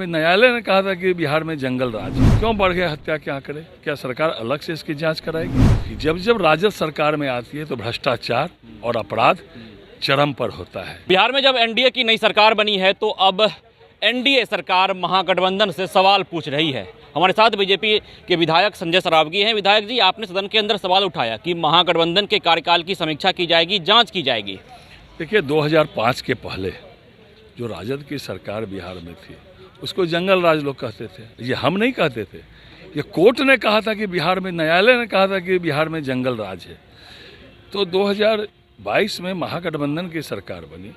न्यायालय ने कहा था कि बिहार में जंगल राज है। क्यों बढ़ गया हत्या के आंकड़े? क्या सरकार अलग से इसकी जांच कराएगी? जब जब राजद सरकार में आती है तो भ्रष्टाचार और अपराध चरम पर होता है। बिहार में जब एनडीए की नई सरकार बनी है तो अब एनडीए सरकार महागठबंधन से सवाल पूछ रही है। हमारे साथ बीजेपी के विधायक संजय सरावगी हैं। विधायक जी, आपने सदन के अंदर सवाल उठाया कि महागठबंधन के कार्यकाल की समीक्षा की जाएगी, जांच की जाएगी। देखिए, 2005 के पहले जो राजद की सरकार बिहार में थी उसको जंगल राज लोग कहते थे। ये हम नहीं कहते थे, ये कोर्ट ने कहा था कि बिहार में, न्यायालय ने कहा था कि बिहार में जंगल राज है। तो 2022 में महागठबंधन की सरकार बनी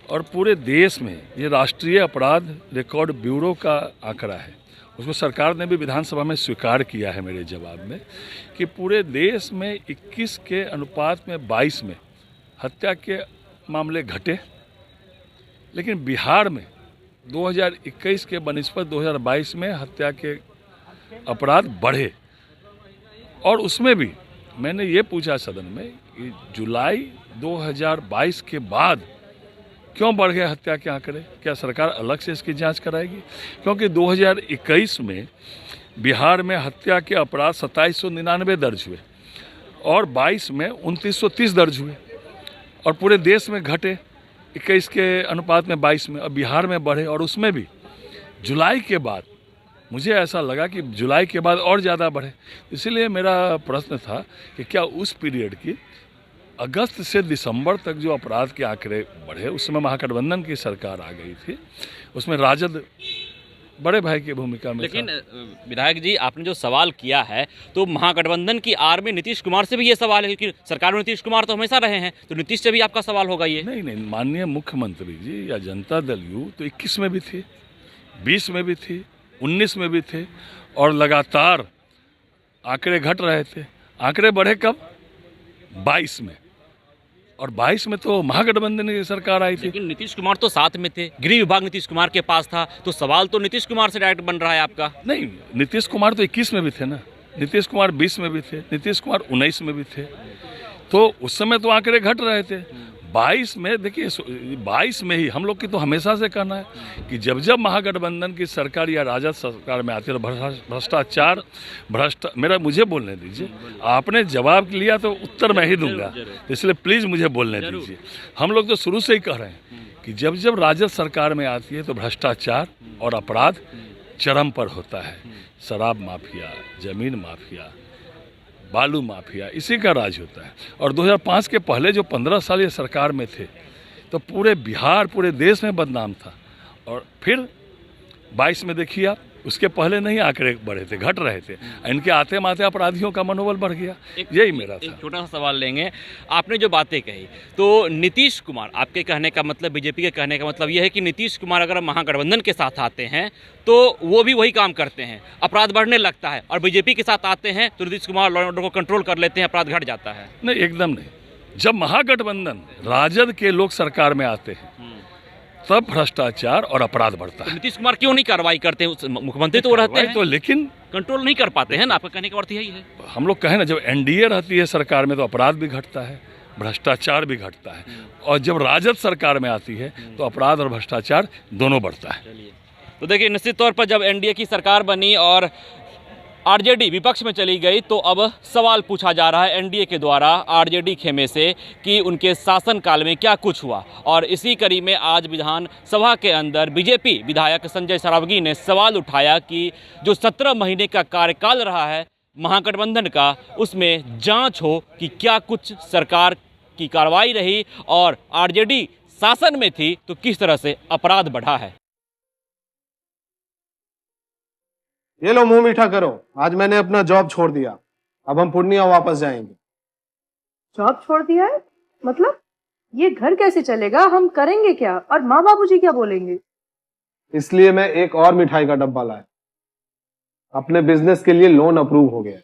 और पूरे देश में, ये राष्ट्रीय अपराध रिकॉर्ड ब्यूरो का आंकड़ा है, उसको सरकार ने भी विधानसभा में स्वीकार किया है मेरे जवाब में, कि पूरे देश में 21 के अनुपात में 22 में हत्या के मामले घटे, लेकिन बिहार में 2021 के बनिस्बत 2022 में हत्या के अपराध बढ़े। और उसमें भी मैंने ये पूछा सदन में कि जुलाई 2022 के बाद क्यों बढ़ गया हत्या के आंकड़े? क्या सरकार अलग से इसकी जांच कराएगी? क्योंकि 2021 में बिहार में हत्या के अपराध 2799 दर्ज हुए और 22 में 2930 दर्ज हुए और पूरे देश में घटे 21 के अनुपात में 22 में, और बिहार में बढ़े। और उसमें भी जुलाई के बाद मुझे ऐसा लगा कि जुलाई के बाद और ज़्यादा बढ़े। इसीलिए मेरा प्रश्न था कि क्या उस पीरियड की अगस्त से दिसंबर तक जो अपराध के आंकड़े बढ़े, उसमें महागठबंधन की सरकार आ गई थी, उसमें राजद बड़े भाई की भूमिका में। लेकिन विधायक जी, आपने जो सवाल किया है तो महागठबंधन की आड़ में नीतीश कुमार से भी ये सवाल है, क्योंकि सरकार में नीतीश कुमार तो हमेशा रहे हैं, तो नीतीश से भी आपका सवाल होगा ये? नहीं, माननीय मुख्यमंत्री जी या जनता दल यू तो 21 में भी थी, 20 में भी थी, 19 में भी थे, और लगातार आंकड़े घट रहे थे। आंकड़े बढ़े कब? 22 में, और 22 में तो महागठबंधन की सरकार आई थी। लेकिन नीतीश कुमार तो साथ में थे, गृह विभाग नीतीश कुमार के पास था, तो सवाल तो नीतीश कुमार से डायरेक्ट बन रहा है आपका। नहीं, नीतीश कुमार तो 21 में भी थे ना, नीतीश कुमार 20 में भी थे, नीतीश कुमार 19 में भी थे, तो उस समय तो आंकड़े घट रहे थे। 22 में, देखिए 22 में ही हम लोग की तो हमेशा से कहना है कि जब जब महागठबंधन की सरकार या राजद सरकार में आती है भ्रष्टाचार मुझे बोलने दीजिए। आपने जवाब लिया तो उत्तर मैं ही दूंगा, इसलिए प्लीज़ मुझे बोलने दीजिए। हम लोग तो शुरू से ही कह रहे हैं कि जब जब राजद सरकार में आती है तो भ्रष्टाचार और अपराध चरम पर होता है। शराब माफिया, जमीन माफिया, बालू माफिया, इसी का राज होता है। और 2005 के पहले जो 15 साल ये सरकार में थे तो पूरे बिहार, पूरे देश में बदनाम था। और फिर 22 में देखिए आप, उसके पहले नहीं आंकड़े बढ़े थे, घट रहे थे। इनके आते माते अपराधियों का मनोबल बढ़ गया। यही मेरा था। एक छोटा सा सवाल लेंगे। आपने जो बातें कही तो नीतीश कुमार, आपके कहने का मतलब, बीजेपी के कहने का मतलब यह है कि नीतीश कुमार अगर महागठबंधन के साथ आते हैं तो वो भी वही काम करते हैं, अपराध बढ़ने लगता है, और बीजेपी के साथ आते हैं तो Nitish Kumar law and order को कंट्रोल कर लेते हैं, अपराध घट जाता है? नहीं, एकदम नहीं। जब महागठबंधन राजद के लोग सरकार में आते हैं तब भ्रष्टाचार और अपराध बढ़ता है। तो नीतीश कुमार क्यों नहीं कार्रवाई करते? मुख्यमंत्री तो रहते हैं, तो लेकिन कंट्रोल नहीं कर पाते हैं ना, आपका कहने का अर्थ यही है। हम लोग कहें ना, जब एनडीए रहती है सरकार में तो अपराध भी घटता है, भ्रष्टाचार भी घटता है, और जब राजद सरकार में आती है तो अपराध और भ्रष्टाचार दोनों बढ़ता है। तो देखिए, निश्चित तौर पर जब एनडीए की सरकार बनी और आरजेडी विपक्ष में चली गई तो अब सवाल पूछा जा रहा है एनडीए के द्वारा आरजेडी खेमे से कि उनके शासनकाल में क्या कुछ हुआ। और इसी कड़ी में आज विधानसभा के अंदर बीजेपी विधायक संजय सरावगी ने सवाल उठाया कि जो 17 महीने का कार्यकाल रहा है महागठबंधन का, उसमें जांच हो कि क्या कुछ सरकार की कार्रवाई रही और आरजेडी शासन में थी तो किस तरह से अपराध बढ़ा है। ये लो, मुंह मीठा करो। आज मैंने अपना जॉब छोड़ दिया, अब हम पूर्णिया वापस जाएंगे। जॉब छोड़ दिया है? मतलब ये घर कैसे चलेगा? हम करेंगे क्या? और माँ बाबूजी क्या बोलेंगे? इसलिए मैं एक और मिठाई का डब्बा लाया। अपने बिजनेस के लिए लोन अप्रूव हो गया।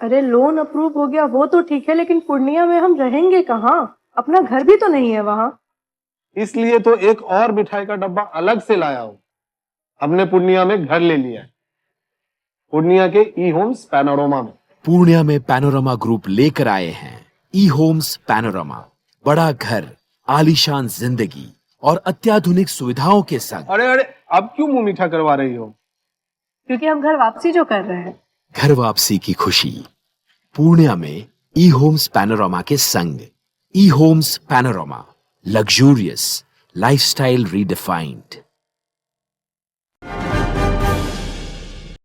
अरे लोन अप्रूव हो गया वो तो ठीक है, लेकिन पूर्णिया में हम रहेंगे कहाँ? अपना घर भी तो नहीं है वहाँ। इसलिए तो एक और मिठाई का डब्बा अलग से लाया हूँ। हमने पूर्णिया में घर ले लिया है, पूर्णिया के ई होम्स पैनोरमा में। पूर्णिया में पैनोरमा ग्रुप लेकर आए हैं ई होम्स पैनोरमा। बड़ा घर, आलीशान जिंदगी और अत्याधुनिक सुविधाओं के संग। अरे अब क्यों मुंह मीठा करवा रही हो? क्योंकि हम घर वापसी जो कर रहे हैं। घर वापसी की खुशी पूर्णिया में ई होम्स पैनोरामा के संग। ई homes panorama, luxurious lifestyle redefined.